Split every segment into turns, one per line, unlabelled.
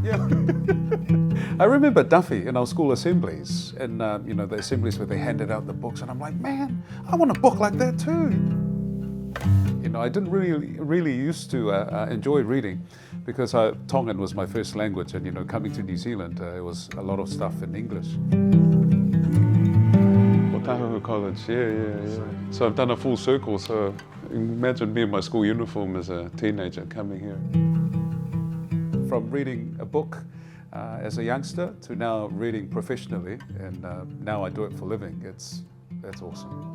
Yeah. I remember Duffy in our school assemblies, and the assemblies where they handed out the books, and I'm like, man, I want a book like that too. I didn't really used to enjoy reading because Tongan was my first language, and coming to New Zealand, it was a lot of stuff in English. Aotearoa College, yeah. So I've done a full circle, so imagine me in my school uniform as a teenager coming here. From reading a book as a youngster to now reading professionally, and now I do it for a living. That's awesome.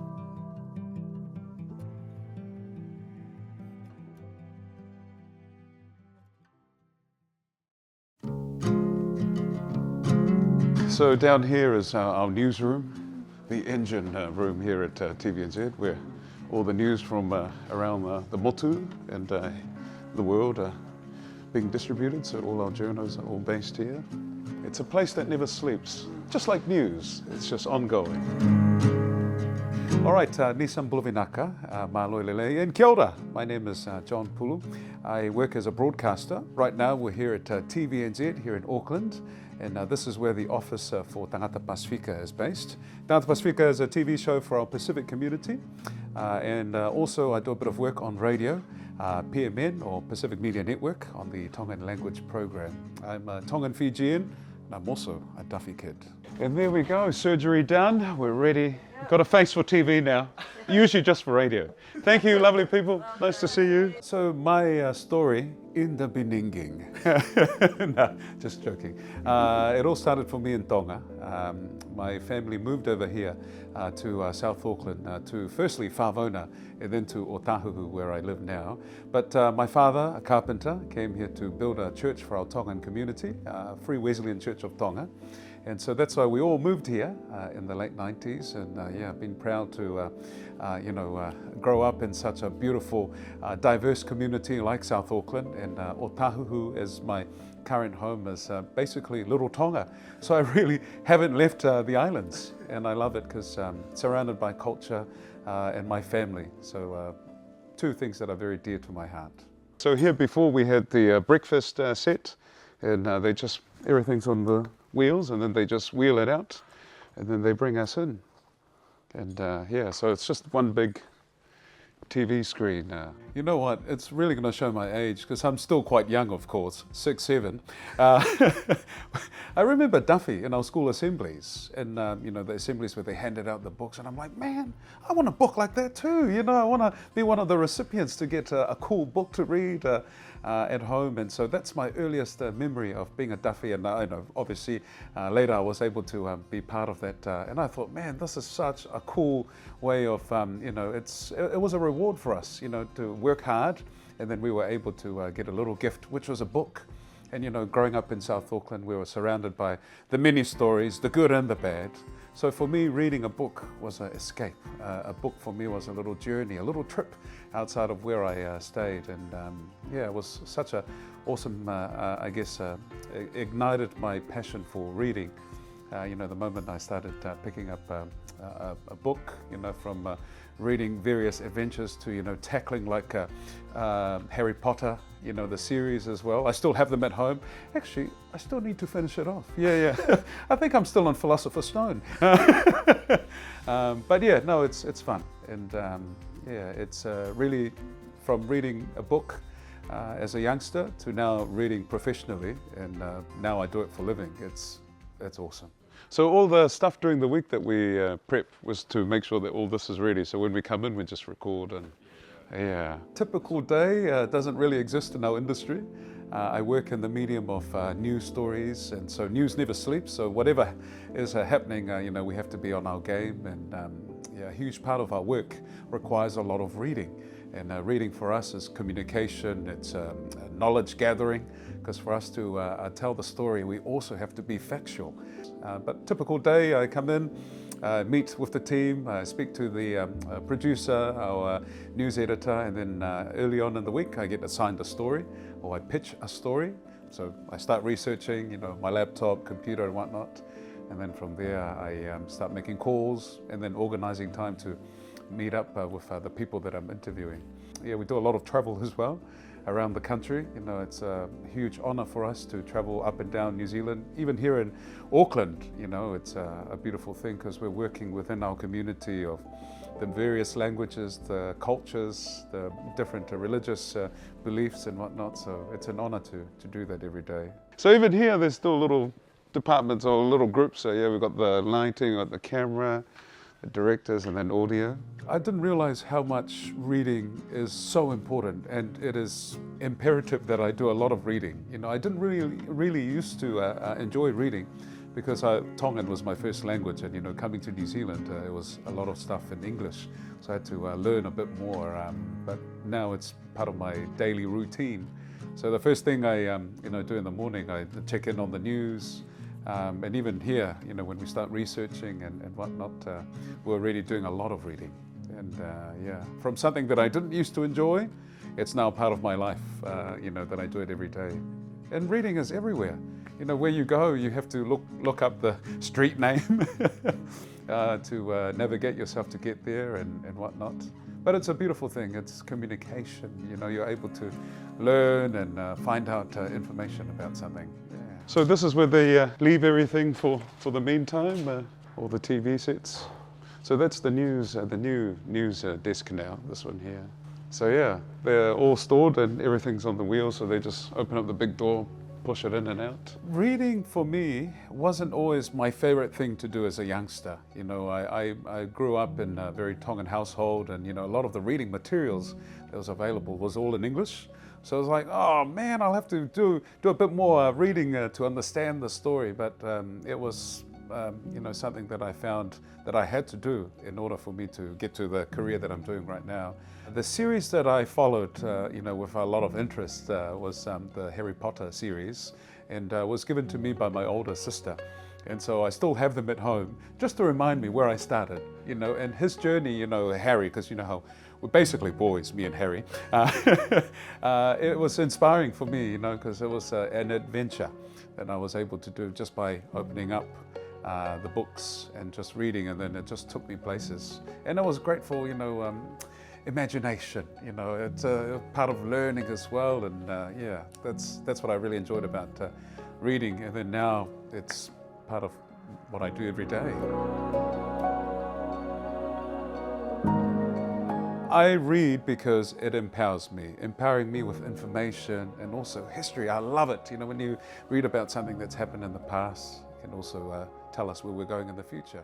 So down here is our newsroom, the engine room here at TVNZ, where all the news from around the motu and the world are being distributed, so all our journals are all based here. It's a place that never sleeps, just like news, it's just ongoing. All right, Nisam Buluvinaka, Maloilele, and kia ora. My name is John Pulu. I work as a broadcaster. Right now we're here at TVNZ here in Auckland, and this is where the office for Tangata Pasifika is based. Tangata Pasifika is a TV show for our Pacific community, and also I do a bit of work on radio, PMN or Pacific Media Network, on the Tongan language program. I'm a Tongan Fijian, and I'm also a Duffy kid. And there we go, surgery done, we're ready. Got a face for TV now, usually just for radio. Thank you, lovely people, nice to see you. So my story in the Beninging. No, just joking. It all started for me in Tonga. My family moved over here to South Auckland, to firstly Whavona and then to Otahuhu, where I live now. But my father, a carpenter, came here to build a church for our Tongan community, Free Wesleyan Church of Tonga. And so that's why we all moved here in the late 90s, and I've been proud to grow up in such a beautiful, diverse community like South Auckland, and Otahuhu is my current home, is basically Little Tonga. So I really haven't left the islands, and I love it because surrounded by culture and my family. So two things that are very dear to my heart. So here before we had the breakfast set, and everything's on the wheels, and then they just wheel it out, and then they bring us in. And so it's just one big TV screen. You know what, it's really going to show my age, because I'm still quite young, of course, 6, 7. I remember Duffy in our school assemblies, and the assemblies where they handed out the books, and I'm like, man, I want a book like that too. I want to be one of the recipients to get a cool book to read at home. And so that's my earliest memory of being a Duffy, and obviously later I was able to be part of that, and I thought, man, this is such a cool way of, it was a reward for us, to work hard, and then we were able to get a little gift, which was a book. And growing up in South Auckland, we were surrounded by the many stories, the good and the bad. So for me, reading a book was an escape. A book for me was a little journey, a little trip outside of where I stayed. And it was such a awesome, ignited my passion for reading. The moment I started picking up a book, from reading various adventures to, tackling like Harry Potter, the series as well. I still have them at home. Actually, I still need to finish it off. Yeah. I think I'm still on Philosopher's Stone. But yeah, no, it's fun. And it's really from reading a book as a youngster to now reading professionally, and now I do it for a living. It's awesome. So all the stuff during the week that we prep was to make sure that all this is ready. So when we come in, we just record. And typical day doesn't really exist in our industry. I work in the medium of news stories, and so news never sleeps. So whatever is happening, we have to be on our game. And a huge part of our work requires a lot of reading. And reading for us is communication, it's knowledge gathering, because for us to tell the story, we also have to be factual. But typical day, I come in, meet with the team, speak to the producer, our news editor, and then early on in the week, I get assigned a story, or I pitch a story. So I start researching, my laptop, computer, and whatnot. And then from there, I start making calls, and then organizing time to meet up with the people that I'm interviewing. Yeah, we do a lot of travel as well. around the country. You know, it's a huge honour for us to travel up and down New Zealand. Even here in Auckland, you know, it's a beautiful thing because we're working within our community of the various languages, the cultures, the different religious beliefs and whatnot. So it's an honour to do that every day. So even here, there's still little departments or little groups. So yeah, we've got the lighting, we've got the camera, the directors, and then audio. I didn't realize how much reading is so important, and it is imperative that I do a lot of reading. You know, I didn't really used to enjoy reading because Tongan was my first language, and you know, coming to New Zealand, it was a lot of stuff in English, so I had to learn a bit more. But now it's part of my daily routine. So the first thing I you know, do in the morning, I check in on the news. And even here, you know, when we start researching and whatnot, we're already doing a lot of reading. And yeah, from something that I didn't used to enjoy, it's now part of my life, you know, that I do it every day. And reading is everywhere. You know, where you go, you have to look up the street name to navigate yourself to get there and whatnot. But it's a beautiful thing. It's communication. You know, you're able to learn and find out information about something. Yeah. So this is where they leave everything for the meantime, all the TV sets. So that's the news, the new news desk now, this one here. So yeah, they're all stored and everything's on the wheel, so they just open up the big door, push it in and out. Reading for me wasn't always my favorite thing to do as a youngster. You know, I grew up in a very Tongan household, and you know, a lot of the reading materials that was available was all in English. So I was like, oh man, I'll have to do a bit more reading to understand the story. But it was you know, something that I found that I had to do in order for me to get to the career that I'm doing right now. The series that I followed, you know, with a lot of interest was the Harry Potter series, and was given to me by my older sister. And so I still have them at home, just to remind me where I started, you know, and his journey, you know, Harry, because you know how we're basically boys, me and Harry. It was inspiring for me, you know, because it was an adventure that I was able to do just by opening up the books and just reading, and then it just took me places. And I was grateful, you know, imagination, you know, it's a part of learning as well. And yeah, that's what I really enjoyed about reading. And then now it's part of what I do every day. I read because it empowers me, empowering me with information and also history. I love it. You know, when you read about something that's happened in the past, it can also tell us where we're going in the future.